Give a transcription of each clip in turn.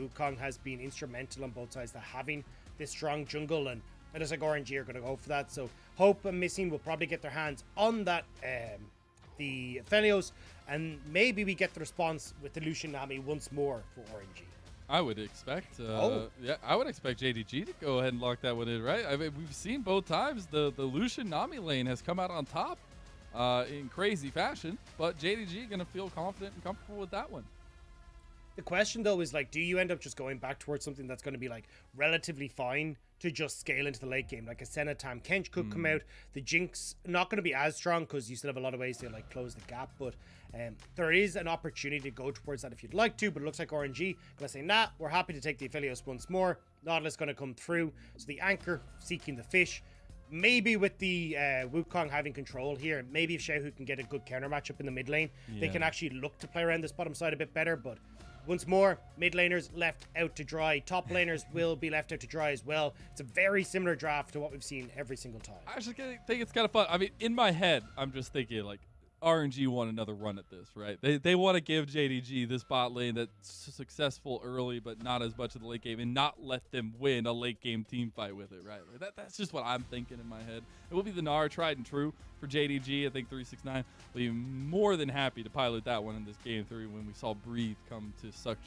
Wukong has been instrumental on both sides to having this strong jungle, and it looks like RNG are going to go for that. So Hope and Missing will probably get their hands on that, the Aphelios, and maybe we get the response with the Lucian Nami once more for RNG. I would expect, yeah, I would expect JDG to go ahead and lock that one in, right? I mean, we've seen both times the Lucian Nami lane has come out on top in crazy fashion, but JDG going to feel confident and comfortable with that one. The question, though, is like, do you end up just going back towards something that's going to be like relatively fine to just scale into the late game? Like a Senna Tam Kench could come out. The Jinx not going to be as strong because you still have a lot of ways to like close the gap, but there is an opportunity to go towards that if you'd like to. But it looks like RNG going to say, nah, we're happy to take the Aphelios once more. Nautilus going to come through. So the anchor seeking the fish. Maybe with the Wukong having control here, maybe if Xiaohu can get a good counter matchup in the mid lane, they can actually look to play around this bottom side a bit better. But once more, mid laners left out to dry. Top laners will be left out to dry as well. It's a very similar draft to what we've seen every single time. I actually think it's kind of fun. I mean, in my head, I'm just thinking like RNG want another run at this, right? They want to give JDG this bot lane that's successful early, but not as much of the late game, and not let them win a late game team fight with it, right? Like that's just what I'm thinking in my head. It will be the Gnar tried and true for JDG. I think 369 will be more than happy to pilot that one in this game 3 when we saw Breathe come to such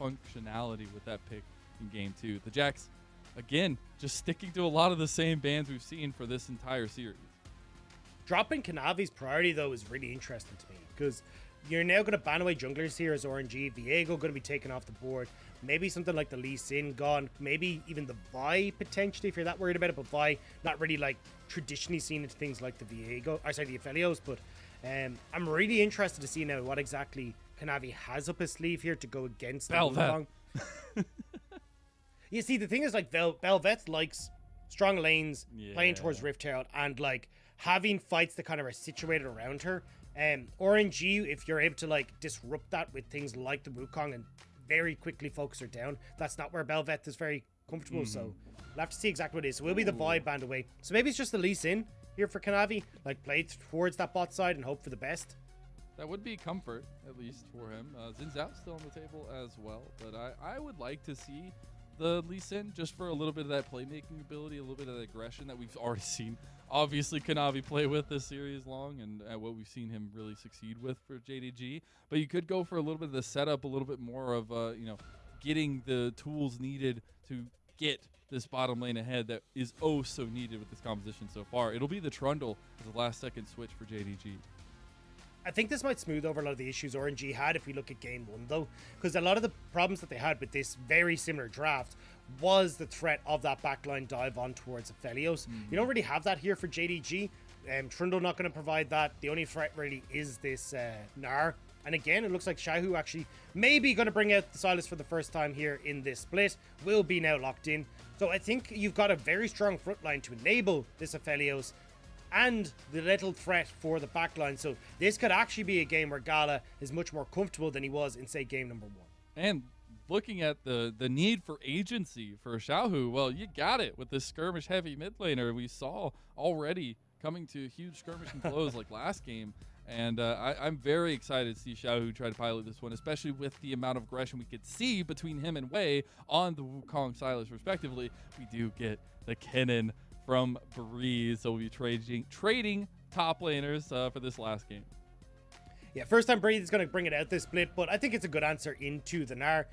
functionality with that pick in game 2. The Jacks, again, just sticking to a lot of the same bands we've seen for this entire series. Dropping Kanavi's priority, though, is really interesting to me because you're now going to ban away junglers here as RNG. Viego going to be taken off the board. Maybe something like the Lee Sin gone. Maybe even the Vi potentially if you're that worried about it. But Vi not really like traditionally seen into things like the the Aphelios. But I'm really interested to see now what exactly Kanavi has up his sleeve here to go against the Wukong. You see, the thing is like Velvet likes strong lanes, playing towards Rift Herald, and like having fights that kind of are situated around her. RNG, if you're able to like disrupt that with things like the Wukong and very quickly focus her down, that's not where Velvet is very comfortable. So we'll have to see exactly what it is. So we'll be the vibe band away. So maybe it's just the Lee Sin here for Kanavi, like play towards that bot side and hope for the best. That would be comfort, at least for him. Xin Zhao still on the table as well, but I would like to see the Lee Sin just for a little bit of that playmaking ability, a little bit of that aggression that we've already seen obviously Kanavi play with this series long, and what we've seen him really succeed with for JDG. But you could go for a little bit of the setup, a little bit more of you know, getting the tools needed to get this bottom lane ahead that is oh so needed with this composition so far. It'll be the Trundle as the last second switch for JDG. I think this might smooth over a lot of the issues RNG had if we look at game 1 though, because a lot of the problems that they had with this very similar draft was the threat of that backline dive on towards Aphelios. You don't really have that here for JDG. Trundle not going to provide that. The only threat really is this Gnar. And again, it looks like Xiaohu actually maybe going to bring out the Sylas for the first time here in this split. Will be now locked in. So I think you've got a very strong front line to enable this Aphelios and the little threat for the backline. So this could actually be a game where Gala is much more comfortable than he was in, say, game number 1. And looking at the need for agency for Xiaohu, well, you got it with this skirmish-heavy mid laner we saw already coming to huge skirmishing flows like last game. And I'm very excited to see Xiaohu try to pilot this one, especially with the amount of aggression we could see between him and Wei on the Wukong Sylas, respectively. We do get the Kennen from Breeze, so we'll be trading top laners for this last game. Yeah, first time Breeze is going to bring it out this split, but I think it's a good answer into the Gnar.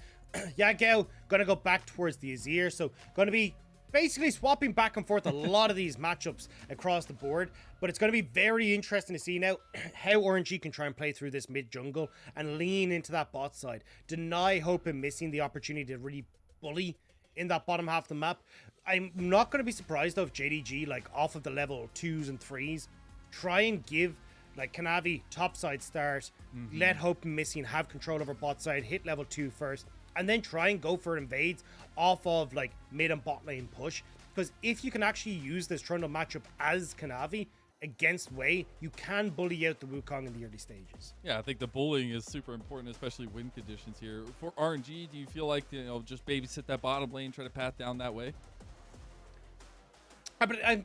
Yagao going to go back towards the Azir, so going to be basically swapping back and forth a lot of these matchups across the board, but it's going to be very interesting to see now how RNG can try and play through this mid jungle and lean into that bot side. Deny Hope and missing the opportunity to really bully in that bottom half of the map. I'm not going to be surprised though if JDG, like off of the level 2s and 3s, try and give like Kanavi topside start, let Hope and Missing have control over bot side, hit level 2 first, and then try and go for invades off of like mid and bot lane push. Because if you can actually use this Trundle matchup as Kanavi against Wei, you can bully out the Wukong in the early stages. Yeah, I think the bullying is super important, especially win conditions here. For RNG, do you feel like, you know, just babysit that bottom lane, try to path down that way? But I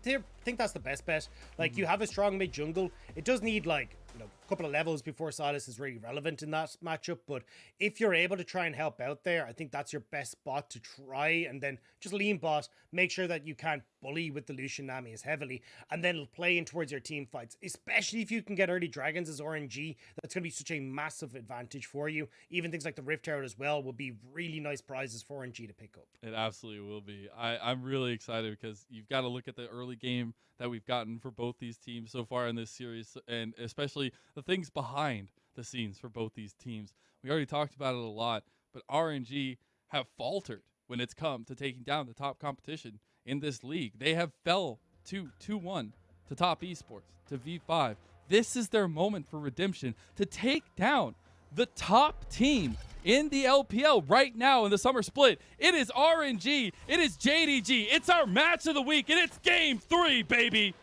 think that's the best bet. Like, you have a strong mid jungle. It does need, like, you know, couple of levels before Sylas is really relevant in that matchup. But if you're able to try and help out there, I think that's your best spot to try, and then just lean bot, make sure that you can't bully with the Lucian Nami as heavily, and then play in towards your team fights, especially if you can get early dragons as RNG. That's going to be such a massive advantage for you. Even things like the Rift Tower as well will be really nice prizes for RNG to pick up. It absolutely will be. I'm really excited because you've got to look at the early game that we've gotten for both these teams so far in this series, and especially the things behind the scenes for both these teams. We already talked about it a lot, but RNG have faltered when it's come to taking down the top competition in this league. They have fell to 2-1 to top esports, to V5. This is their moment for redemption to take down the top team in the LPL right now in the summer split. It is RNG, it is JDG, it's our match of the week, and it's game 3, baby.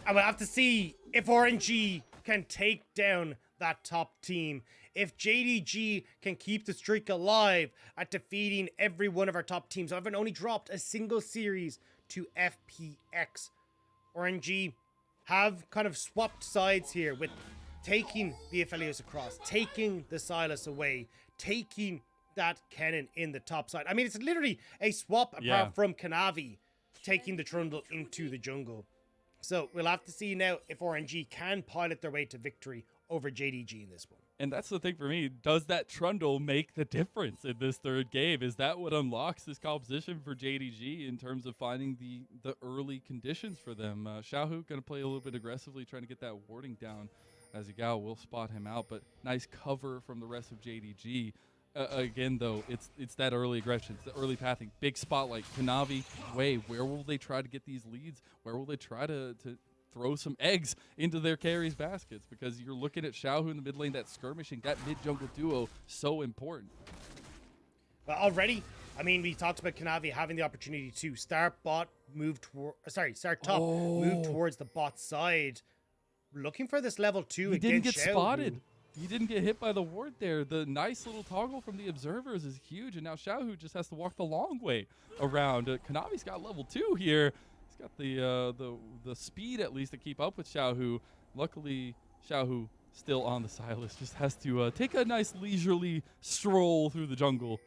I will have to see if RNG can take down that top team. If JDG can keep the streak alive at defeating every one of our top teams. I've only dropped a single series to FPX. RNG have kind of swapped sides here with taking the Aphelios across, taking the Sylas away, taking that Kennen in the top side. I mean, it's literally a swap apart from Kanavi taking the Trundle into the jungle. So we'll have to see now if RNG can pilot their way to victory over JDG in this one. And that's the thing for me. Does that Trundle make the difference in this third game? Is that what unlocks this composition for JDG in terms of finding the early conditions for them? Xiaohu going to play a little bit aggressively, trying to get that warding down as Yagao will spot him out, but nice cover from the rest of JDG. Again, though, it's that early aggression, it's the early pathing. Big spotlight. Kanavi, where will they try to get these leads? Where will they try to throw some eggs into their carries' baskets? Because you're looking at Xiaohu in the mid lane, that skirmishing, that mid-jungle duo, so important. Well, already, I mean, we talked about Kanavi having the opportunity to start top, move towards the bot side. Looking for this level 2 He didn't get Xiaohu. spotted. He didn't get hit by the ward there. The nice little toggle from the observers is huge, and now Xiaohu just has to walk the long way around. Kanavi's got level 2 here. He's got the speed at least to keep up with Xiaohu. Luckily, Xiaohu still on the Sylas, just has to take a nice leisurely stroll through the jungle.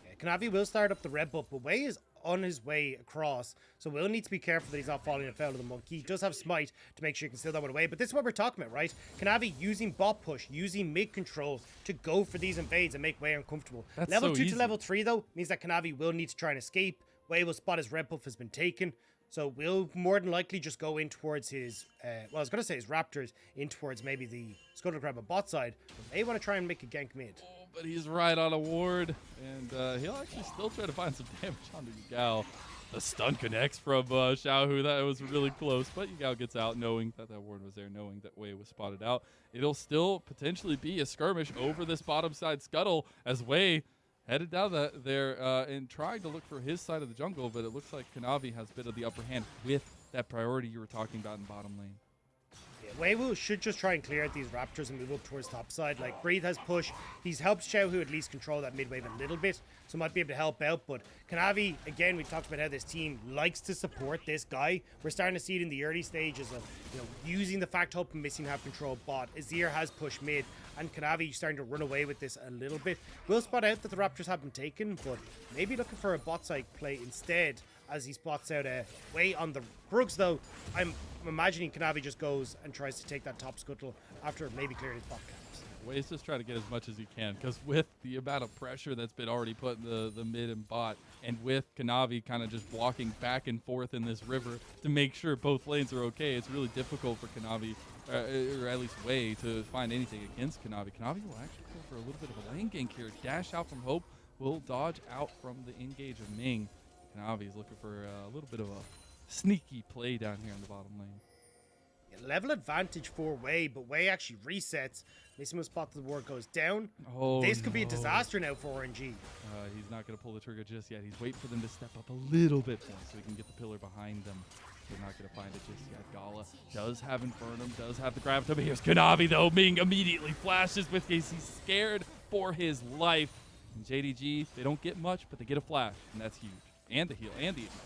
Yeah, Kanavi will start up the red buff, but Wei is on his way across, so we'll need to be careful that he's not falling afoul of the monkey. He does have smite to make sure he can steal that one away, but this is what we're talking about, right? Kanavi using bot push, using mid control to go for these invades and make Wei uncomfortable. That's level so 2 easy. to level 3 though means that Kanavi will need to try and escape. Wei will spot his red buff has been taken, so we'll more than likely just go in towards his well, I was gonna say his raptors, in towards maybe the Scuttle Crab on bot side, but they want to try and make a gank mid. But he's right on a ward, and he'll actually still try to find some damage on the Yagao. The stun connects from Xiaohu. That was really close, but Yagao gets out knowing that ward was there, knowing that Wei was spotted out. It'll still potentially be a skirmish over this bottom side scuttle as Wei headed down there and trying to look for his side of the jungle, but it looks like Kanavi has a bit of the upper hand with that priority you were talking about in bottom lane. Wei should just try and clear out these raptors and move up towards top side. Like, Breathe has push. He's helped Xiaohu at least control that mid wave a little bit, so might be able to help out. But Kanavi, again, we talked about how this team likes to support this guy. We're starting to see it in the early stages of, using the fact hope and missing half control bot. Azir has pushed mid, and Kanavi starting to run away with this a little bit. We'll spot out that the raptors have been taken, but maybe looking for a bot side play instead, as he spots out a Wei on the Brooks, though. I'm imagining Kanavi just goes and tries to take that top scuttle after maybe clearing his bot camps. Wei's just trying to get as much as he can, because with the amount of pressure that's been already put in the mid and bot, and with Kanavi kind of just walking back and forth in this river to make sure both lanes are okay, it's really difficult for Kanavi, or at least Wei, to find anything against Kanavi. Kanavi will actually go for a little bit of a lane gank here. Dash out from Hope, will dodge out from the engage of Ming. Kanavi is looking for a little bit of a sneaky play down here in the bottom lane. Yeah, level advantage for Wei, but Wei actually resets. Mason will spot the ward goes down. Oh, this could be a disaster now for RNG. He's not going to pull the trigger just yet. He's waiting for them to step up a little bit more so he can get the pillar behind them. They're not going to find it just yet. Gala does have Infernum, does have the graviton. Here's Kanavi, though. Ming immediately flashes with case he's scared for his life. And JDG, they don't get much, but they get a flash, and that's huge. And the heal, and the ignite.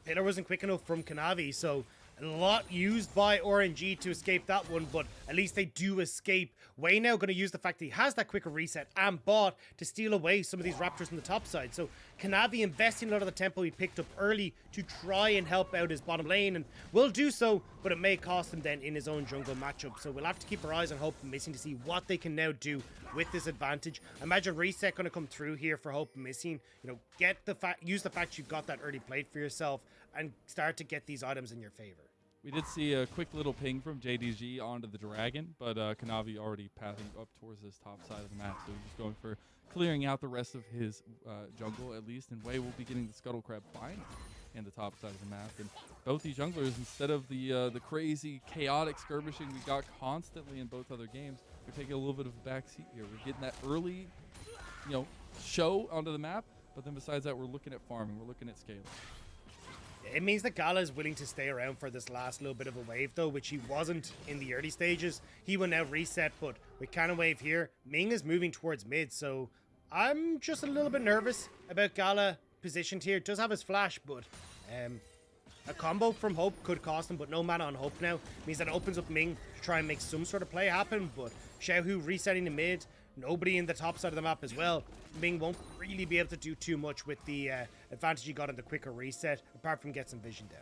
Pillar wasn't quick enough from Kanavi, so A lot used by RNG to escape that one, but at least they do escape. Wei now going to use the fact that he has that quicker reset and bot to steal away some of these Raptors on the top side. So Kanavi investing a lot of the tempo he picked up early to try and help out his bottom lane, and will do so, but it may cost him then in his own jungle matchup. So we'll have to keep our eyes on Hope and Missing to see what they can now do with this advantage. I imagine reset going to come through here for Hope and Missing. You know, use the fact you've got that early plate for yourself and start to get these items in your favor. We did see a quick little ping from JDG onto the dragon, but Kanavi already pathing up towards this top side of the map, so he's just going for clearing out the rest of his jungle at least, and Wei will be getting the Scuttle Crab finally in the top side of the map. And both these junglers, instead of the crazy chaotic skirmishing we got constantly in both other games, we're taking a little bit of a back seat here. We're getting that early, show onto the map, but then besides that, we're looking at farming, we're looking at scaling. It means that Gala is willing to stay around for this last little bit of a wave, though, which he wasn't in the early stages. He will now reset, but with Cannon Wave here, Ming is moving towards mid, so I'm just a little bit nervous about Gala positioned here. Does have his flash, but a combo from Hope could cost him, but no mana on Hope now. Means that it opens up Ming to try and make some sort of play happen, but Xiaohu resetting the mid, nobody in the top side of the map as well. Ming won't really be able to do too much with the advantage he got in the quicker reset, apart from get some vision down.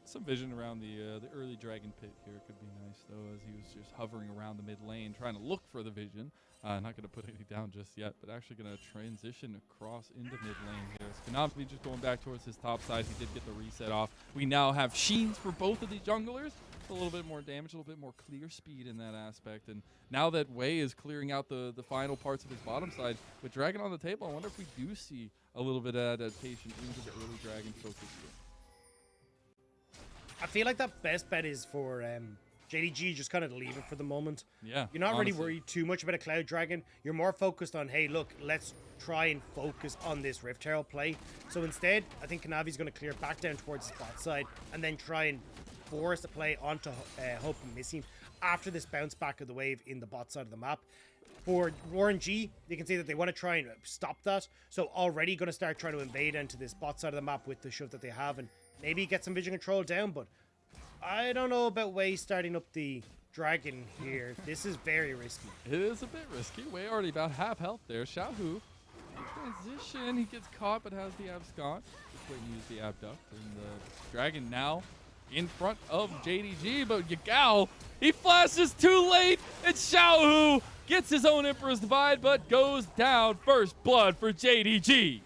Some vision around the early dragon pit here could be nice, though, as he was just hovering around the mid lane, trying to look for the vision. Not going to put any down just yet, but actually going to transition across into mid lane here. So Kanavi just going back towards his top side. He did get the reset off. We now have Sheens for both of these junglers. A little bit more damage, a little bit more clear speed in that aspect. And now that Wei is clearing out the final parts of his bottom side, with Dragon on the table, I wonder if we do see a little bit of adaptation into the early Dragon focus here. I feel like that best bet is for JDG, just kind of leave it for the moment. Yeah, you're not really worried too much about a Cloud Dragon. You're more focused on, hey, look, let's try and focus on this Rift Herald play. So instead, I think Kanavi's going to clear back down towards the bot side and then try and force a play onto Hope and Missing after this bounce back of the wave in the bot side of the map. For RNG, you can see that they want to try and stop that. So already going to start trying to invade into this bot side of the map with the shove that they have and maybe get some vision control down, but I don't know about Wei starting up the dragon here. This is very risky. It is a bit risky. Wei already about half health there. Xiaohu, transition. He gets caught but has the abscond. Just waiting to use the abduct. And the dragon now in front of JDG, but Yagao, he flashes too late, and Xiaohu gets his own Emperor's Divide, but goes down. First blood for JDG.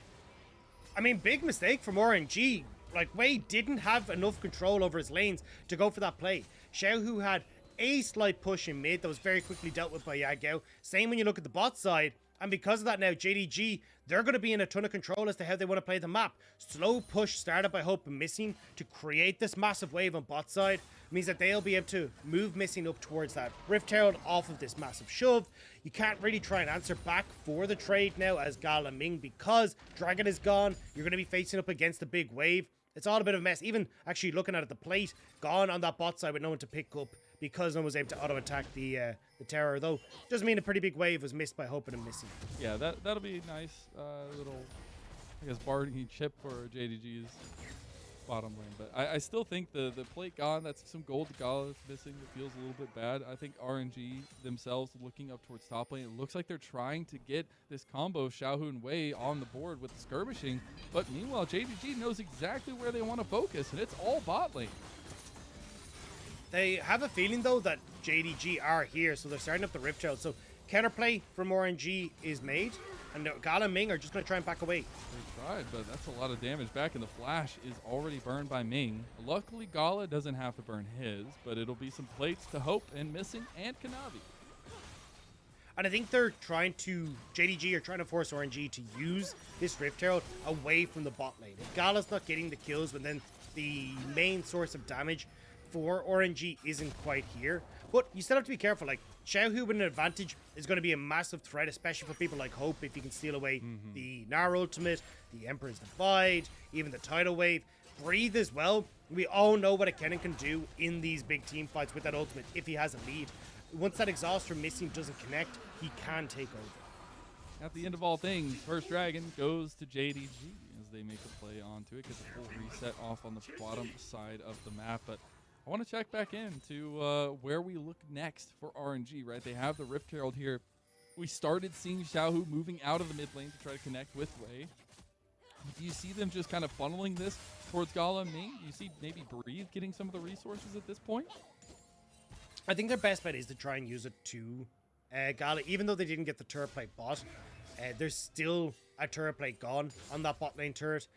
I mean, big mistake from RNG. Like, Wei didn't have enough control over his lanes to go for that play. Xiaohu had a slight push in mid that was very quickly dealt with by Yagao. Same when you look at the bot side. And because of that now, JDG, they're going to be in a ton of control as to how they want to play the map. Slow push started by Hope and Missing to create this massive wave on bot side. Means that they'll be able to move Missing up towards that Rift Herald off of this massive shove. You can't really try and answer back for the trade now as Gala and Ming, because Dragon is gone. You're going to be facing up against a big wave. It's all a bit of a mess. Even actually looking at it, the plate gone on that bot side with no one to pick up because no one was able to auto-attack the tower, though. Doesn't mean a pretty big wave was missed by Hoping and Missing. Yeah, that'll be a nice little, I guess, bargaining chip for JDG's bottom lane. But I still think the plate gone, that's some gold to Gala that's missing. It feels a little bit bad. I think RNG themselves looking up towards top lane, it looks like they're trying to get this combo of Xiaohu and Wei on the board with the skirmishing. But meanwhile, JDG knows exactly where they want to focus, and it's all bot lane. They have a feeling, though, that JDG are here, so they're starting up the Rift Herald. So counterplay from RNG is made, and Gala and Ming are just going to try and back away. They tried, but that's a lot of damage back, and the flash is already burned by Ming. Luckily, Gala doesn't have to burn his, but it'll be some plates to Hope and Missing and Kanavi. And I think they're trying to, JDG are trying to force RNG to use this Rift Herald away from the bot lane. If Gala's not getting the kills, but then the main source of damage for RNG isn't quite here. But you still have to be careful. Like, Xiaohu with an advantage is going to be a massive threat, especially for people like Hope, if you can steal away the Gnar ultimate, the Emperor's Divide, even the tidal wave. Breathe as well. We all know what a Kennen can do in these big team fights with that ultimate if he has a lead. Once that exhaust from Missing doesn't connect, he can take over. At the end of all things, first dragon goes to JDG as they make a play onto it. Gets a full reset off on the bottom side of the map, but I want to check back into where we look next for RNG, right? They have the Rift Herald here. We started seeing Xiaohu moving out of the mid lane to try to connect with Wei. Do you see them just kind of funneling this towards Gala and Ming? Do you see maybe Breathe getting some of the resources at this point? I think their best bet is to try and use it to Gala. Even though they didn't get the turret plate bot, there's still a turret plate gone on that bot lane turret.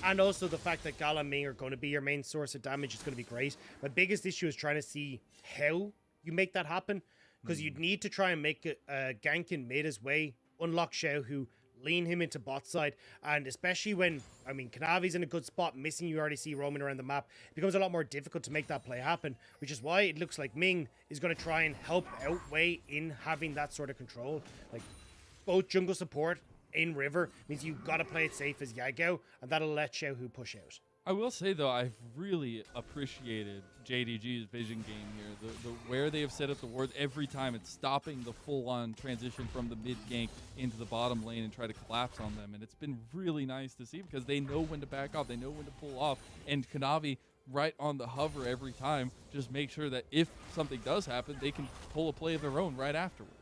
And also the fact that Gala and Ming are going to be your main source of damage is going to be great. My biggest issue is trying to see how you make that happen. Because you'd need to try and make a gank in mid as way, unlock Xiaohu, lean him into bot side, and especially when, I mean, Kanavi's in a good spot, missing you already see roaming around the map, it becomes a lot more difficult to make that play happen, which is why it looks like Ming is going to try and help out Wei in having that sort of control. Like, both jungle support in river means you've got to play it safe as Yagao, and that'll let Xiaohu push out. I will say, though, I've really appreciated JDG's vision game here. The where they have set up the wards every time, it's stopping the full-on transition from the mid gank into the bottom lane and try to collapse on them. And it's been really nice to see because they know when to back off. They know when to pull off. And Kanavi, right on the hover every time, just make sure that if something does happen, they can pull a play of their own right afterwards.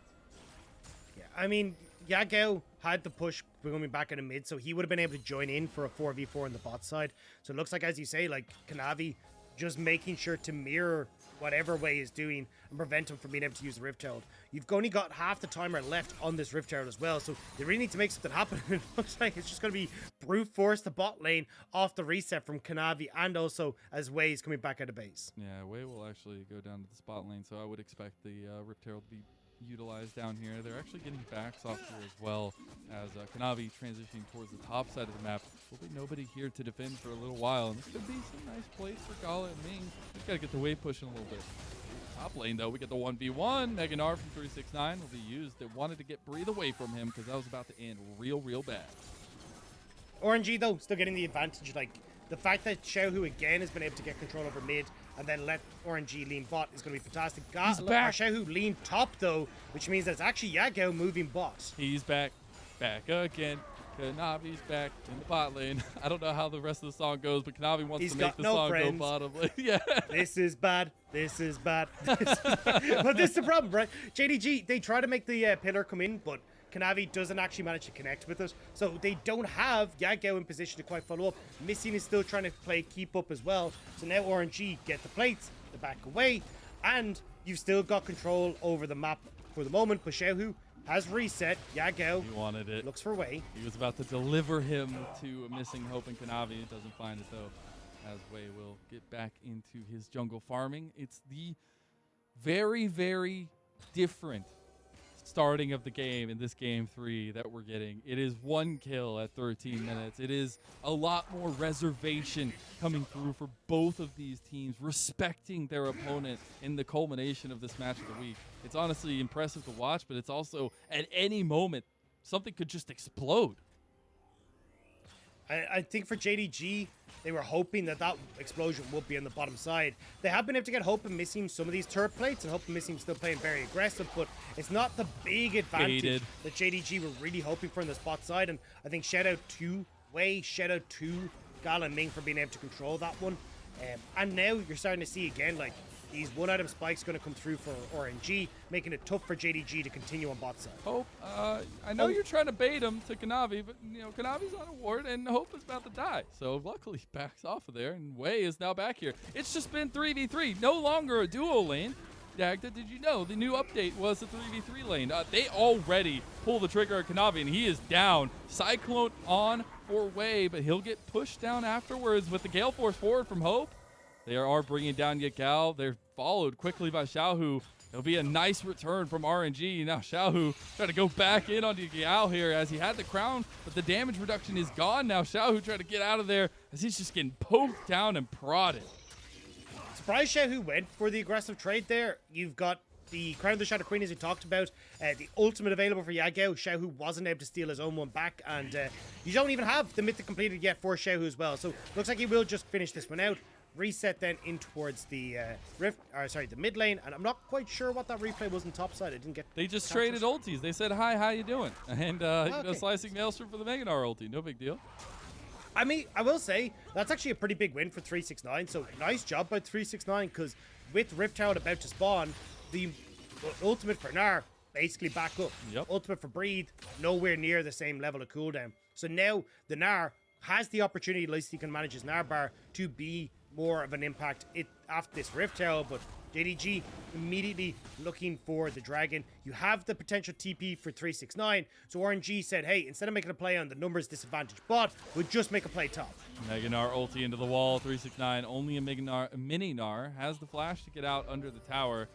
Yeah, I mean, Yagao had the push coming back in the mid, so he would have been able to join in for a 4v4 on the bot side. So it looks like, as you say, like Kanavi just making sure to mirror whatever Wei is doing and prevent him from being able to use the Rift Herald. You've only got half the timer left on this Rift Herald as well, so they really need to make something happen. It looks like it's just going to be brute force the bot lane off the reset from Kanavi, and also as Wei is coming back out of base. Yeah, Wei will actually go down to the spot lane, so I would expect the Rift Herald to be utilized down here. They're actually getting backs off here as well as Kanavi transitioning towards the top side of the map. Will be nobody here to defend for a little while, and this could be some nice plays for Gala and Ming. Just gotta get the wave pushing a little bit. Top lane though, we get the 1v1. Gnar from 369 will be used. They wanted to get Breathe away from him because that was about to end real bad. RNG though, still getting the advantage. Like the fact that Xiaohu again has been able to get control over mid and then let RNG lean bot is going to be fantastic. Xiaohu lean top though, which means that it's actually Yagao moving bot. He's back again. Kanavi's back in the bot lane. I don't know how the rest of the song goes, but Kanavi wants to make the song go bottom lane. Yeah. This is bad. This is bad. But this is the problem, right? JDG, they try to make the pillar come in, but Kanavi doesn't actually manage to connect with it. So they don't have Yagao in position to quite follow up. Missing is still trying to play keep up as well. So now RNG get the plates, they back away, and you've still got control over the map for the moment. But Xiaohu has reset. Yagao he wanted it. Looks for Wei. He was about to deliver him to a missing hope, and Kanavi doesn't find it though, as Wei will get back into his jungle farming. It's the very different starting of the game in this game 3 that we're getting. It is 1 kill at 13 minutes. It is a lot more reservation coming through for both of these teams, respecting their opponent in the culmination of this match of the week. It's honestly impressive to watch, but it's also at any moment something could just explode. I think for JDG, they were hoping that that explosion would be on the bottom side. They have been able to get Hope and missing some of these turret plates, and Hope and missing still playing very aggressive, but it's not the big advantage that JDG were really hoping for on the spot side. And I think shout out to Wei, shout out to Gala and Ming for being able to control that one. And now you're starting to see again, like, these one-item spikes going to come through for RNG, making it tough for JDG to continue on bot side. Hope, I know you're trying to bait him to Kanavi, but you know Kanavi's on a ward and Hope is about to die. So luckily he backs off of there, and Wei is now back here. It's just been 3v3, no longer a duo lane. Dagda, did you know the new update was the 3v3 lane? They already pull the trigger at Kanavi, and he is down. Cyclone on for Wei, but he'll get pushed down afterwards with the Gale Force forward from Hope. They are bringing down Yagao. They're followed quickly by Xiaohu. It'll be a nice return from RNG. Now Xiaohu trying to go back in on Yagao here as he had the crown, but the damage reduction is gone. Now Xiaohu trying to get out of there as he's just getting poked down and prodded. Surprised Xiaohu went for the aggressive trade there. You've got the Crown of the Shadow Queen, as we talked about, the ultimate available for Yagao. Xiaohu wasn't able to steal his own one back, and you don't even have the mythic completed yet for Xiaohu as well. So looks like he will just finish this one out. Reset then in towards the the mid lane, and I'm not quite sure what that replay was on top side. I didn't get. They just traded ultis. They said, "Hi, how you doing?" And okay. slicing Maelstrom for the Gnar ulti. No big deal. I mean, I will say, that's actually a pretty big win for 369, so nice job by 369, because with Rift Herald about to spawn, the ultimate for Gnar basically back up. Yep. Ultimate for Breathe, nowhere near the same level of cooldown. So now the Gnar has the opportunity, at least he can manage his Gnar bar, to be more of an impact after this Rift Herald, but JDG immediately looking for the dragon. You have the potential TP for 369, so RNG said, hey, instead of making a play on the numbers disadvantage bot, we'll just make a play top. Gnar ulti into the wall, 369, only a mini Gnar has the flash to get out under the tower.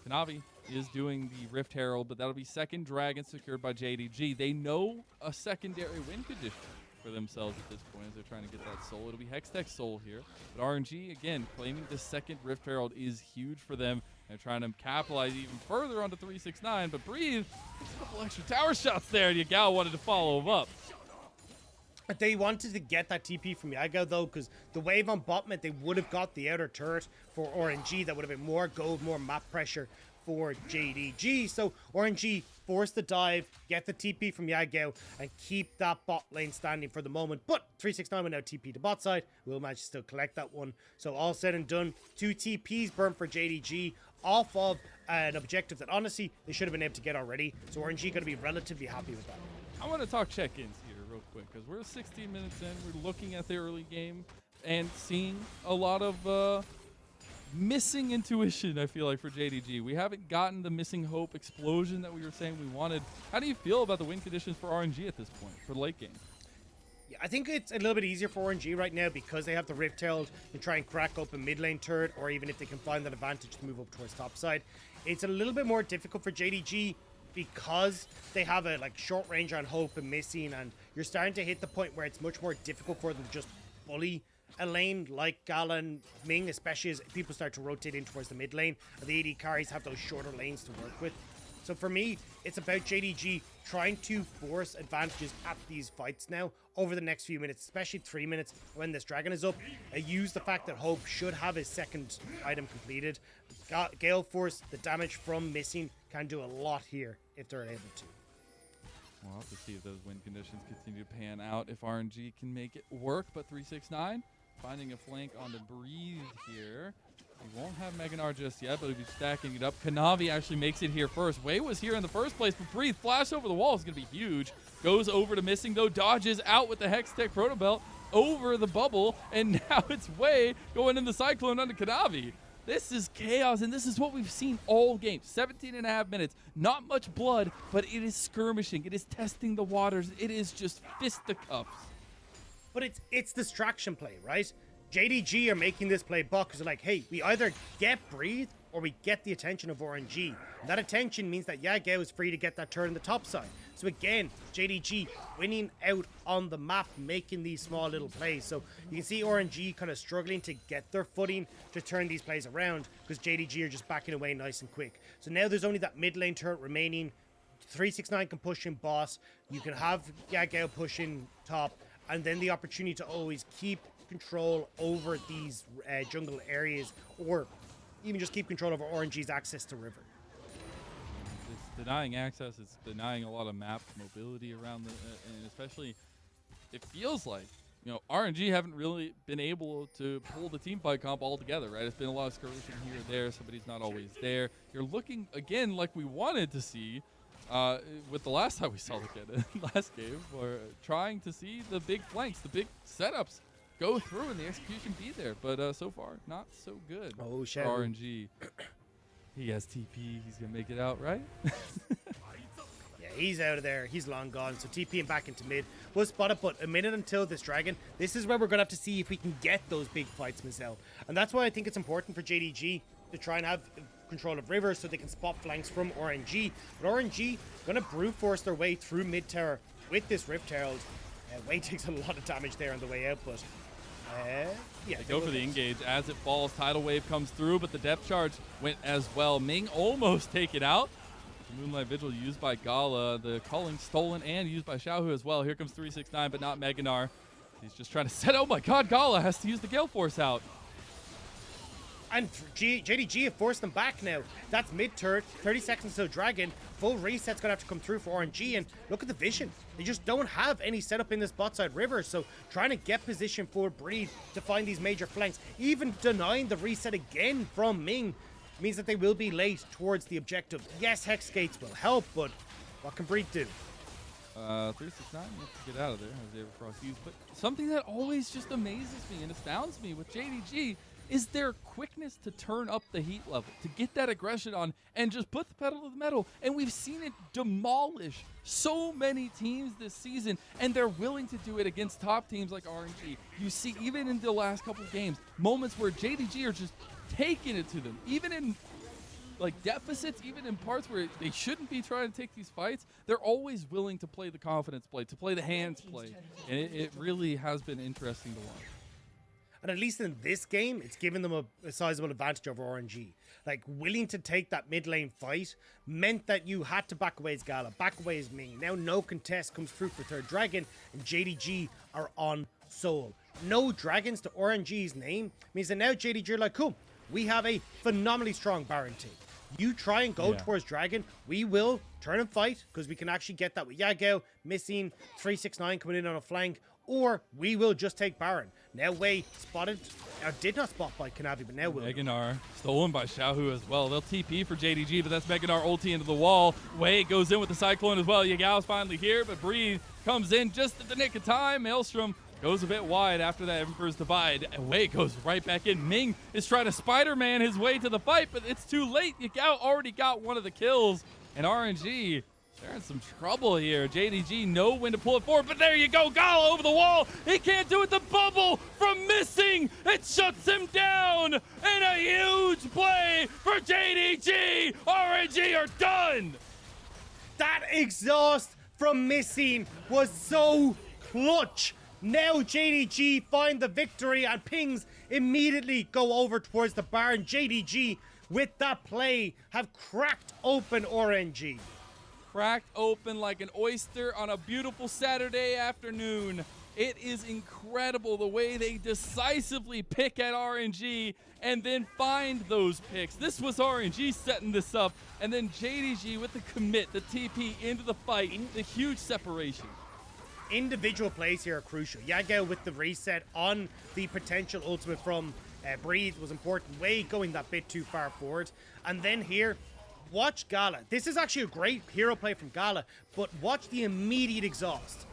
Kanavi is doing the Rift Herald, but that'll be second dragon secured by JDG. They know a secondary win condition for themselves at this point as they're trying to get that soul. It'll be Hextech soul here. But RNG, again, claiming the second Rift Herald is huge for them. They're trying to capitalize even further onto 369, but Breathe, a couple extra tower shots there, and Yagao wanted to follow him up. They wanted to get that TP from Yagao, though, because the wave on bot meant they would have got the outer turret for RNG. That would have been more gold, more map pressure for JDG. So RNG forced the dive, get the TP from Yagao, and keep that bot lane standing for the moment. But 369 will now TP to bot side. We'll manage to still collect that one. So all said and done, 2 TPs burned for JDG off of an objective that honestly they should have been able to get already. So RNG going to be relatively happy with that. I want to talk check-ins here real quick because we're 16 minutes in. We're looking at the early game and seeing a lot of missing intuition, I feel like, for JDG. We haven't gotten the missing hope explosion that we were saying we wanted. How do you feel about the win conditions for RNG at this point, for the late game? Yeah, I think it's a little bit easier for RNG right now because they have the Rift Herald and try and crack up a mid lane turret, or even if they can find that advantage to move up towards top side. It's a little bit more difficult for JDG because they have a short range on hope and missing, and you're starting to hit the point where it's much more difficult for them to just bully a lane like Gala and Ming, especially as people start to rotate in towards the mid lane. The AD carries have those shorter lanes to work with. So for me, it's about JDG trying to force advantages at these fights now over the next few minutes, especially 3 minutes when this dragon is up. Use the fact that Hope should have his second item completed. Gale Force, the damage from missing, can do a lot here if they're able to. We'll have to see if those win conditions continue to pan out, if RNG can make it work. But 369 finding a flank on the Breathe here. He won't have Gnar just yet, but he'll be stacking it up. Kanavi actually makes it here first. Wei was here in the first place, but Breathe flash over the wall is going to be huge. Goes over to missing, though, dodges out with the Hextech Proto Belt over the bubble, and now it's Wei going in the Cyclone onto Kanavi. This is chaos, and this is what we've seen all game. 17.5 minutes. Not much blood, but it is skirmishing. It is testing the waters. It is just fisticuffs. But it's distraction play, right? JDG are making this play buck because they're like, hey, we either get Breathe or we get the attention of RNG. And that attention means that Yagao is free to get that turn on the top side. So again, JDG winning out on the map, making these small little plays. So you can see RNG kind of struggling to get their footing to turn these plays around because JDG are just backing away nice and quick. So now there's only that mid lane turret remaining. 369 can push in boss. You can have Yagao pushing top, and then the opportunity to always keep control over these jungle areas, or even just keep control over RNG's access to river. It's denying access. It's denying a lot of map mobility around the, and especially it feels like, you know, RNG haven't really been able to pull the team fight comp all together, right? It's been a lot of skirmishing here or there. Somebody's not always there. You're looking again like we wanted to see with the last time we saw the Kennen last game. We're trying to see the big flanks, the big setups go through and the execution be there, but so far not so good. Oh, for RNG. He has TP. He's gonna make it out, right? Yeah, he's out of there. He's long gone. So TPing back into mid. We'll spot it, but a minute until this dragon. This is where we're gonna have to see if we can get those big fights, Mazel. And that's why I think it's important for JDG to try and have control of river so they can spot flanks from RNG. But RNG gonna brute force their way through mid tower with this Rift Herald. Wei takes a lot of damage there on the way out, but yeah, they go for the engage as it falls. Tidal wave comes through, but the depth charge went as well. Ming almost taken out. The Moonlight Vigil used by Gala. The culling stolen and used by Xiaohu as well. Here comes 369, but not Gnar. He's just trying to set. Oh my God, Gala has to use the Gale Force out. And JDG have forced them back now. That's mid-turret, 30 seconds till Dragon. Full reset's gonna have to come through for RNG, and look at the vision. They just don't have any setup in this bot side river, so trying to get position for Breed to find these major flanks, even denying the reset again from Ming, means that they will be late towards the objective. Yes, Hex Gates will help, but what can Breed do? 369, you have to get out of there as Everfrost used. But something that always just amazes me and astounds me with JDG is their quickness to turn up the heat level, to get that aggression on and just put the pedal to the metal. And we've seen it demolish so many teams this season, and they're willing to do it against top teams like RNG. You see, even in the last couple of games, moments where JDG are just taking it to them, even in like deficits, even in parts where they shouldn't be trying to take these fights. They're always willing to play the confidence play, to play the hands play. And it really has been interesting to watch. And at least in this game, it's given them a sizable advantage over RNG. Like, willing to take that mid lane fight meant that you had to back away as Gala, back away as Ming. Now no contest comes through for third Dragon, and JDG are on Soul. No dragons to RNG's name means that now JDG are like, cool, we have a phenomenally strong Baron take. You try and go towards Dragon, we will turn and fight, because we can actually get that with Yagao, missing 369 coming in on a flank, or we will just take Baron. Now Wei spotted, or did not spot by Kanavi, but now will. Gnar stolen by Xiaohu as well. They'll TP for JDG, but that's Gnar ulti into the wall. Wei goes in with the Cyclone as well. Yagao's finally here, but Breathe comes in just at the nick of time. Maelstrom goes a bit wide after that Emperor's Divide. Wei goes right back in. Ming is trying to Spider-Man his way to the fight, but it's too late. Yagao already got one of the kills, and RNG, they're in some trouble here. JDG know when to pull it forward, but there you go. Gala over the wall. He can't do it. The bubble from missing. It shuts him down. And a huge play for JDG. RNG are done. That exhaust from missing was so clutch. Now JDG find the victory, and pings immediately go over towards the Baron. JDG, with that play, have cracked open RNG. Cracked open like an oyster on a beautiful Saturday afternoon. It is incredible the way they decisively pick at RNG and then find those picks. This was RNG setting this up, and then JDG with the commit, the TP into the fight, the huge separation. Individual plays here are crucial. Yagao with the reset on the potential ultimate from Breathe was important. Wei going that bit too far forward. And then here, watch Gala. This is actually a great hero play from Gala, but watch the immediate exhaust.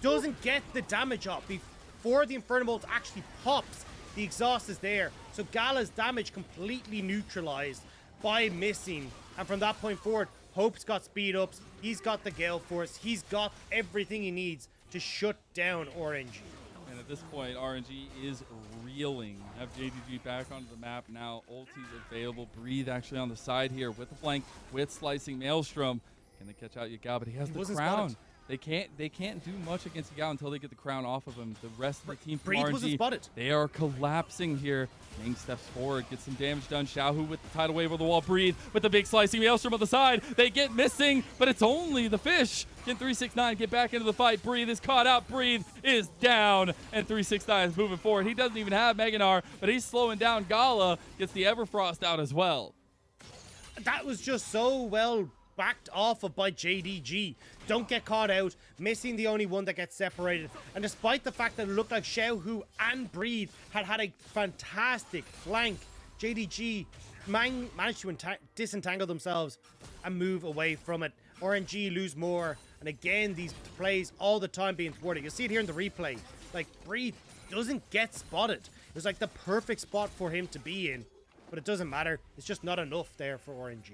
Doesn't get the damage up before the Inferno Bolt actually pops. The exhaust is there. So Gala's damage completely neutralized by missing. And from that point forward, Hope's got speed ups. He's got the Gale Force. He's got everything he needs to shut down RNG. And at this point, RNG is reeling. Have JDG back onto the map now. Ulti's available. Breathe actually on the side here with the flank, with slicing Maelstrom. Can they catch out Yagao? But he has the crown. Spotted. They can't do much against Yagao until they get the crown off of him. The rest of the team from Breathe RNG, wasn't spotted. They are collapsing here. Ming steps forward, gets some damage done. Xiaohu with the tidal wave over the wall. Breathe with the big slicing Maelstrom on the side. They get missing, but it's only the fish. Can 369 get back into the fight? Breathe is caught out. Breathe is down, and 369 is moving forward. He doesn't even have Gnar, but he's slowing down. Gala gets the Everfrost out as well. That was just so well backed off of by JDG. Don't get caught out, missing the only one that gets separated. And despite the fact that it looked like Xiaohu and Breathe had a fantastic flank, JDG managed to disentangle themselves and move away from it. RNG lose more, and again these plays all the time being thwarted. You'll see it here in the replay. Like, Breathe doesn't get spotted. It was like the perfect spot for him to be in, but it doesn't matter. It's just not enough there for RNG.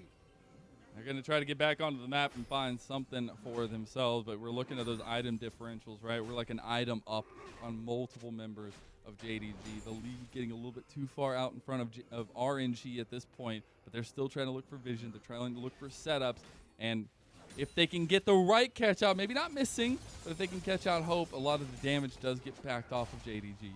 They're going to try to get back onto the map and find something for themselves, but we're looking at those item differentials, right? We're like an item up on multiple members of JDG. The league getting a little bit too far out in front of RNG at this point, but they're still trying to look for vision. They're trying to look for setups, and if they can get the right catch out, maybe not missing, but if they can catch out Hope, a lot of the damage does get backed off of JDG.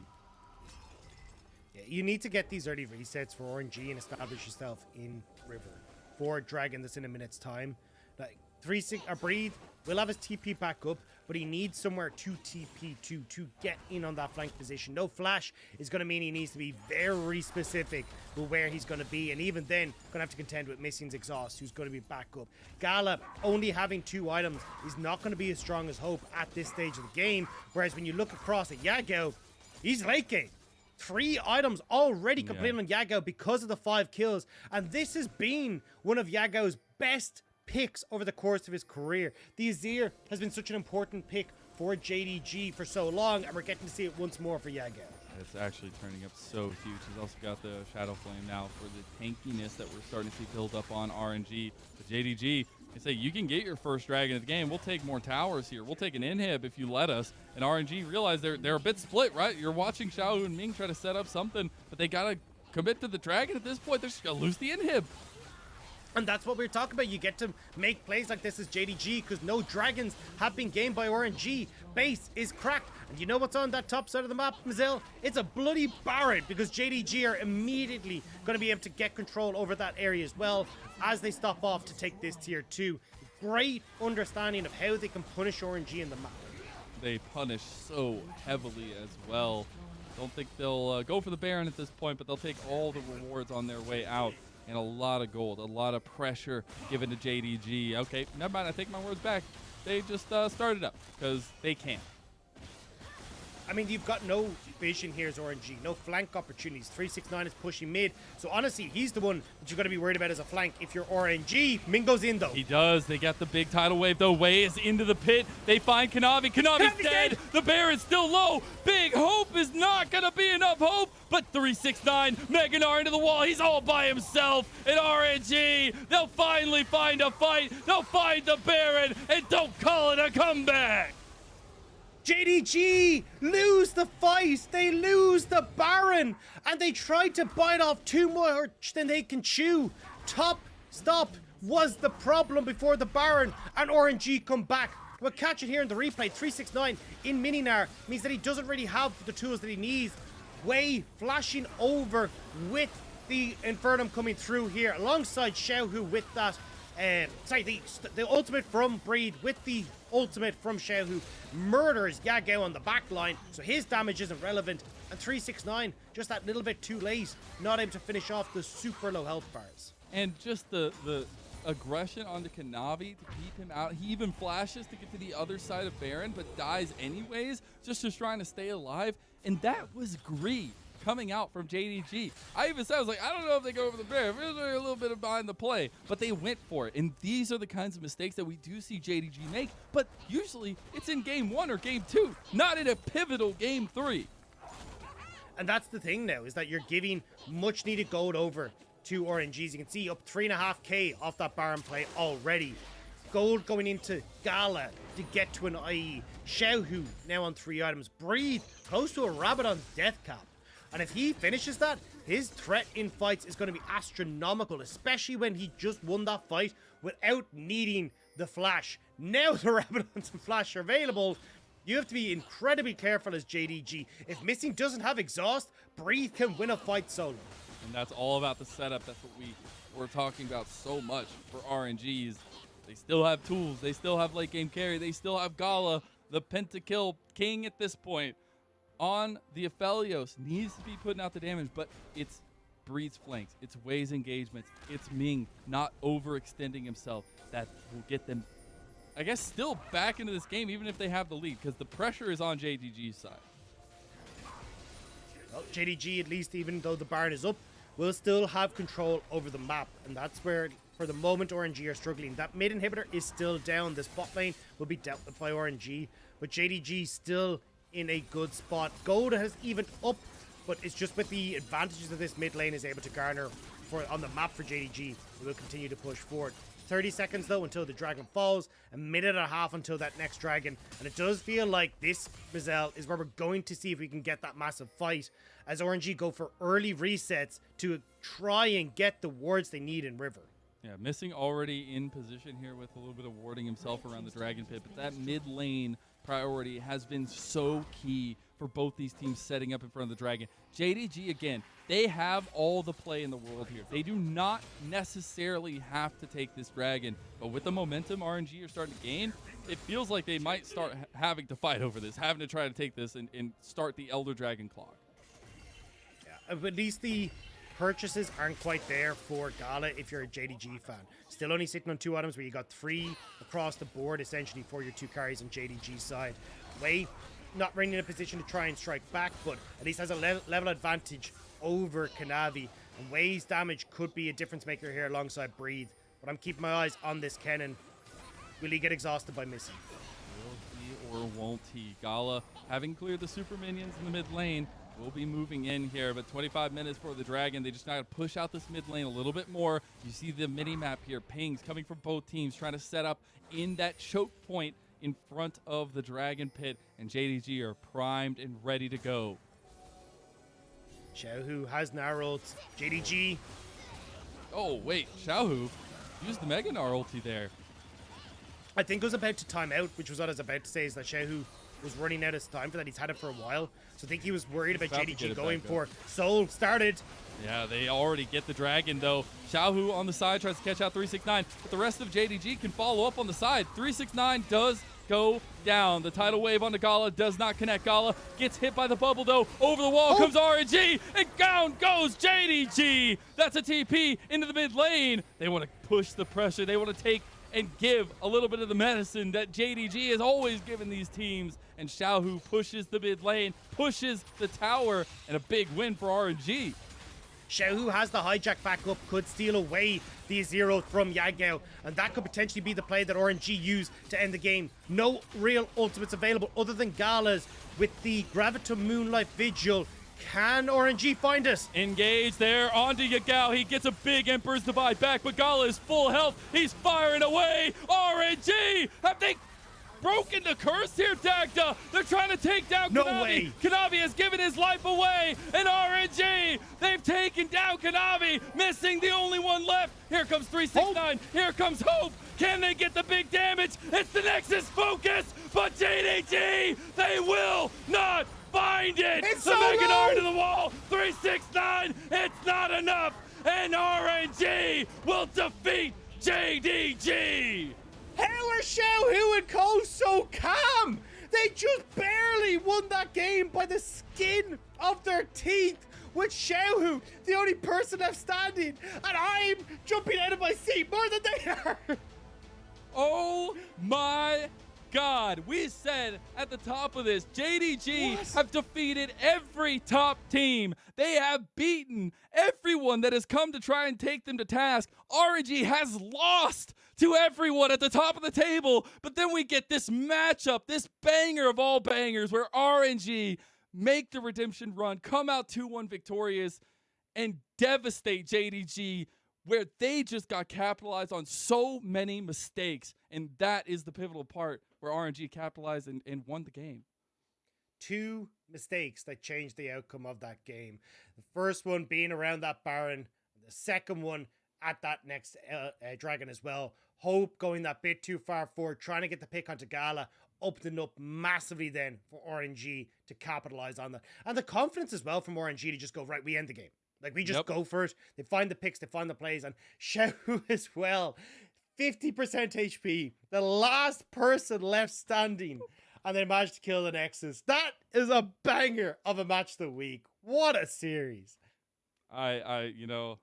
Yeah, you need to get these early resets for RNG and establish yourself in River. For Dragon that's in a minute's time. Like Breathe will have his TP back up, but he needs somewhere to TP to get in on that flank position. No flash is going to mean he needs to be very specific with where he's going to be, and even then, going to have to contend with Missing's Exhaust, who's going to be back up. Gala, only having 2 items, is not going to be as strong as Hope at this stage of the game, whereas when you look across at Yagao, he's late game. 3 items already completed on Yagao because of the 5 kills, and this has been one of Yagao's best picks over the course of his career. The Azir has been such an important pick for JDG for so long, and we're getting to see it once more for Yagao. It's actually turning up so huge. He's also got the Shadow Flame now for the tankiness that we're starting to see build up on RNG. But JDG, they say you can get your first dragon of the game. We'll take more towers here. We'll take an inhib if you let us. And RNG realize they're a bit split, right? You're watching Xiaohu and Ming try to set up something, but they gotta commit to the dragon at this point. They're just gonna lose the inhib. And that's what we're talking about. You get to make plays like this as JDG because no dragons have been gained by RNG. Base is cracked. And you know what's on that top side of the map, Mazel? It's a bloody Baron because JDG are immediately going to be able to get control over that area as well as they stop off to take this tier 2. Great understanding of how they can punish RNG in the map. They punish so heavily as well. Don't think they'll go for the Baron at this point, but they'll take all the rewards on their way out. And a lot of gold, a lot of pressure given to JDG. Okay, never mind, I take my words back. They just started up because they can. I mean, you've got no vision here as RNG, no flank opportunities. 369 is pushing mid, so honestly, he's the one that you're going to be worried about as a flank if you're RNG. Ming goes in, though. He does. They got the big tidal wave, though. Way is into the pit. They find Kanavi. Kanavi's dead. The Baron's still low. Big Hope is not going to be enough hope, but 369, Gnar into the wall. He's all by himself, and RNG, they'll finally find a fight. They'll find the Baron, and don't call it a comeback. JDG lose the fight. They lose the Baron, and they tried to bite off 2 more than they can chew. Top stop was the problem before the Baron, and RNG come back. We'll catch it here in the replay. 369 in Mininar means that he doesn't really have the tools that he needs. Way flashing over with the Infernum coming through here alongside Xiaohu with that. The ultimate from Breed with the ultimate from Xiaohu murders Yagao on the back line, so his damage isn't relevant. And 369 just that little bit too late, not able to finish off the super low health bars. And just the aggression onto Kanavi to keep him out. He even flashes to get to the other side of Baron, but dies anyways, just trying to stay alive. And that was greed coming out from JDG. I even said, I was like, I don't know if they go over the Baron. It was a little bit behind the play, but they went for it. And these are the kinds of mistakes that we do see JDG make, but usually it's in game 1 or game 2, not in a pivotal game 3. And that's the thing now, is that you're giving much needed gold over to RNGs. You can see up 3.5k off that Baron play already. Gold going into Gala to get to an IE. Xiaohu now on 3 items. Breathe close to a rabbit on death cap. And if he finishes that, his threat in fights is going to be astronomical, especially when he just won that fight without needing the flash. Now the Rabadons and flash are available. You have to be incredibly careful as JDG. If Missing doesn't have exhaust, Breathe can win a fight solo. And that's all about the setup. That's what we're talking about so much for RNGs. They still have tools. They still have late game carry. They still have Gala, the pentakill king at this point. On the Aphelios, needs to be putting out the damage, but it's Breed's flanks, it's Wei's engagements, it's Ming not overextending himself that will get them, I guess, still back into this game even if they have the lead, because the pressure is on JDG's side. Well, JDG, at least even though the Baron is up, will still have control over the map, and that's where for the moment RNG are struggling. That mid inhibitor is still down. The spot lane will be dealt with by RNG, but JDG still in a good spot. Gold has even up, but it's just with the advantages that this mid lane is able to garner on the map for JDG. It will continue to push forward. 30 seconds though until the dragon falls, a minute and a half until that next dragon, and it does feel like this Mazel is where we're going to see if we can get that massive fight as RNG go for early resets to try and get the wards they need in River. Yeah, Missing already in position here with a little bit of warding himself around the dragon pit, but that mid lane priority has been so key for both these teams setting up in front of the dragon. JDG, again, they have all the play in the world here. They do not necessarily have to take this dragon, but with the momentum RNG are starting to gain, it feels like they might start having to fight over this, having to try to take this and start the Elder Dragon clock. Yeah, but at least the purchases aren't quite there for Gala if you're a JDG fan. Still only sitting on 2 items where you got 3 across the board essentially for your 2 carries on JDG's side. Wei not really in a position to try and strike back, but at least has a level advantage over Kanavi. And Wei's damage could be a difference maker here alongside Breathe. But I'm keeping my eyes on this Kennen. Will he get exhausted by missing? Will he or won't he? Gala, having cleared the super minions in the mid lane, will be moving in here, but 25 minutes for the Dragon. They just gotta push out this mid lane a little bit more. You see the mini map here, pings coming from both teams, trying to set up in that choke point in front of the Dragon pit, and JDG are primed and ready to go. Xiaohu has Gnar ult. JDG. Oh wait, Xiaohu used the Mega Gnar ulti there. I think it was about to time out, which was what I was about to say, is that Xiaohu was running out of time for that. He's had it for a while. So I think he was worried about JDG going for Soul. Started. Yeah, they already get the Dragon, though. Xiaohu on the side tries to catch out 369, but the rest of JDG can follow up on the side. 369 does go down. The tidal wave onto Gala does not connect. Gala gets hit by the bubble, though. Over the wall comes RNG, and down goes JDG. That's a TP into the mid lane. They want to push the pressure. They want to take and give a little bit of the medicine that JDG has always given these teams. And Xiaohu pushes the mid lane, pushes the tower, and a big win for RNG. Xiaohu has the hijack back up, could steal away the Azir from Yagao, and that could potentially be the play that RNG use to end the game. No real ultimates available other than Gala's with the Gravitum Moonlight Vigil. Can RNG find us? Engage there onto Yagao. He gets a big Emperor's Divide back, but Gala is full health. He's firing away. RNG! Have they broken the curse here, Dagda? They're trying to take down No Kanavi. way. Kanavi has given his life away, and RNG, they've taken down Kanavi, missing the only one left. Here comes 369. Here comes Hope. Can they get the big damage? It's the Nexus focus, but JDG, they will not find it. It's the so Mega low. Gnar to the wall. 369. It's not enough, and RNG will defeat JDG. How are Xiaohu and Co so calm? They just barely won that game by the skin of their teeth. With Xiaohu, the only person left standing, and I'm jumping out of my seat more than they are. Oh my God, we said at the top of this, JDG have defeated every top team. They have beaten everyone that has come to try and take them to task. RNG has lost to everyone at the top of the table, but then we get this matchup, this banger of all bangers, where RNG make the redemption run, come out 2-1 victorious, and devastate JDG, where they just got capitalized on so many mistakes. And that is the pivotal part where RNG capitalized and won the game. 2 mistakes that changed the outcome of that game. The first one being around that Baron. The second one at that next Dragon as well. Hope going that bit too far forward, trying to get the pick onto Gala, opening up massively then for RNG to capitalize on that. And the confidence as well from RNG to just go, right, we end the game. Like, we just go for it. They find the picks, they find the plays, and Xiaohu as well. 50% HP. The last person left standing, and they managed to kill the Nexus. That is a banger of a match of the week. What a series. You know,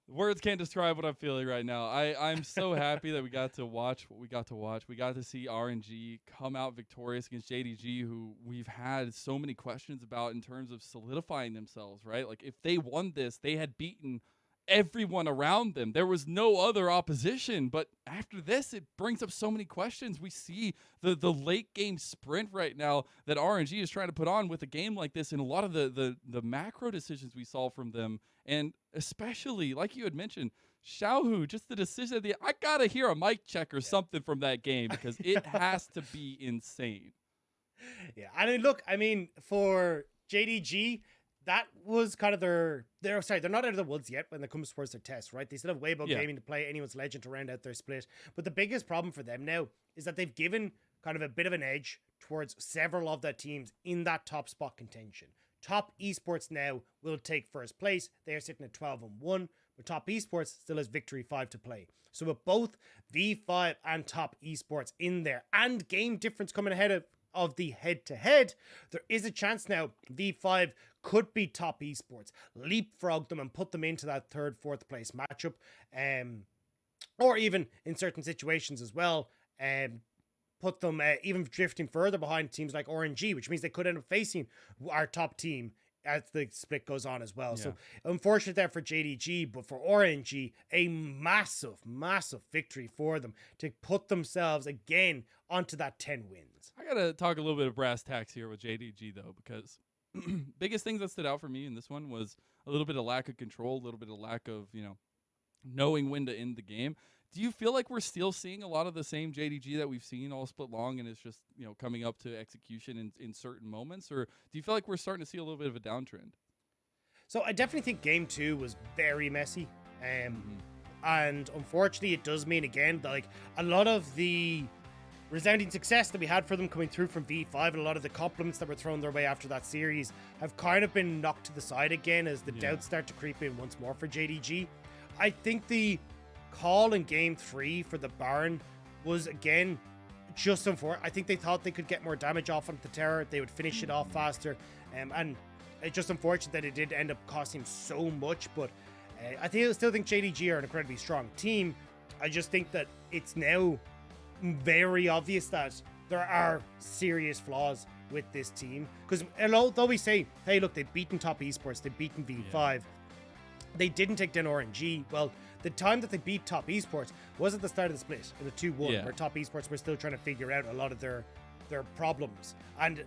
words can't describe what I'm feeling right now. I'm so happy that we got to watch what we got to watch. We got to see RNG come out victorious against JDG, who we've had so many questions about in terms of solidifying themselves, right? Like, if they won this, they had beaten everyone around them. There was no other opposition. But after this, it brings up so many questions. We see the late game sprint right now that RNG is trying to put on with a game like this, and a lot of the macro decisions we saw from them. And especially, like you had mentioned, Xiaohu, just the decision at the I gotta hear a mic check or something from that game, because it has to be insane. Yeah, I mean, look, for JDG, that was kind of they're not out of the woods yet when it comes towards their test, right? They still have Weibo gaming to play anyone's legend to round out their split. But the biggest problem for them now is that they've given kind of a bit of an edge towards several of their teams in that top spot contention. Top esports now will take first place. They are sitting at 12-1, but Top Esports still has Victory 5 to play. So with both V5 and Top Esports in there, and game difference coming ahead of the head-to-head, there is a chance now V5 could be Top Esports, leapfrog them and put them into that 3rd, 4th place matchup, or even in certain situations as well, put them even drifting further behind teams like RNG, which means they could end up facing our top team as the split goes on as well. Yeah. So unfortunate there for JDG, but for RNG, a massive, massive victory for them to put themselves again onto that 10 wins. I got to talk a little bit of brass tacks here with JDG though, because biggest things that stood out for me in this one was a little bit of lack of control, a little bit of lack of, knowing when to end the game. Do you feel like we're still seeing a lot of the same JDG that we've seen all split long, and it's just, coming up to execution in certain moments? Or do you feel like we're starting to see a little bit of a downtrend? So I definitely think game 2 was very messy. And unfortunately, it does mean, again, that, like, a lot of the resounding success that we had for them coming through from V5 and a lot of the compliments that were thrown their way after that series have kind of been knocked to the side again as the doubts start to creep in once more for JDG. I think the call in game 3 for the Baron was, again, just unfortunate. I think they thought they could get more damage off on the Terror. They would finish it off faster. And it's just unfortunate that it did end up costing so much. But I still think JDG are an incredibly strong team. I just think that it's now very obvious that there are serious flaws with this team. Because although we say, hey, look, they've beaten Top Esports, they've beaten V5, they didn't take down RNG. Well, the time that they beat Top Esports was at the start of the split in the 2-1, where Top Esports were still trying to figure out a lot of their problems. And